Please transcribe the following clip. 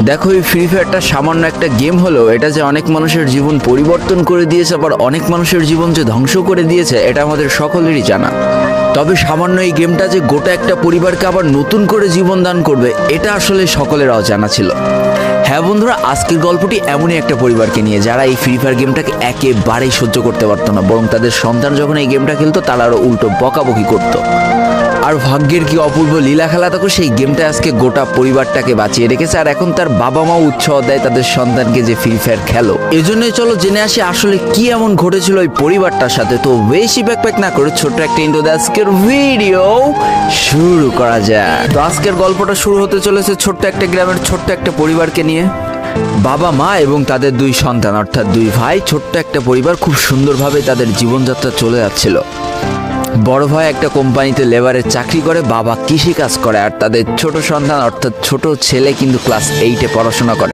দেখো, এই ফ্রি ফায়ারটা সামান্য একটা গেম হলেও এটা যে অনেক মানুষের জীবন পরিবর্তন করে দিয়েছে, আবার অনেক মানুষের জীবন যে ধ্বংস করে দিয়েছে, এটা আমাদের সকলেরই জানা। তবে সামান্য এই গেমটা যে গোটা একটা পরিবারকে আবার নতুন করে জীবন দান করবে, এটা আসলে সকলের অজানা ছিল। হ্যাঁ বন্ধুরা, আজকের গল্পটি এমনই একটা পরিবারকে নিয়ে যারা এই ফ্রি ফায়ার গেমটাকে একেবারেই সহ্য করতে পারতো না, বরং তাদের সন্তান যখন এই গেমটা খেলতো তারা আরও উল্টো বকাবকি করতো। আর ভাগ্যের কি অপূর্ব লীলা খেলা, তখন সেই গেমটা আজকে গোটা পরিবারটাকে বাঁচিয়ে রেখেছে। আর এখন তার বাবা মাও উৎসাহ দেয় তাদের সন্তানকে যে ফ্রি ফায়ার খেলো। এজন্যই চলো জেনে আসি আসলে কি এমন ঘটেছিল ওই পরিবারটার সাথে। তো বেশি ব্যাকপ্যাক না করে ছোট্ট একটা ইন্ট্রো দিয়ে আজকের ভিডিও শুরু করা যায়। তো আজকের গল্পটা শুরু হতে চলেছে ছোট্ট একটা গ্রামের ছোট্ট একটা পরিবারকে নিয়ে। বাবা মা এবং তাদের দুই সন্তান অর্থাৎ দুই ভাই, ছোট্ট একটা পরিবার, খুব সুন্দরভাবে তাদের জীবনযাত্রা চলে যাচ্ছিল। বড় ভাই একটা কোম্পানিতে লেবারের চাকরি করে, বাবা কৃষি কাজ করে, আর তাদের ছোট সন্তান অর্থাৎ ছোট ছেলে কিন্তু ক্লাস 8-এ পড়াশোনা করে।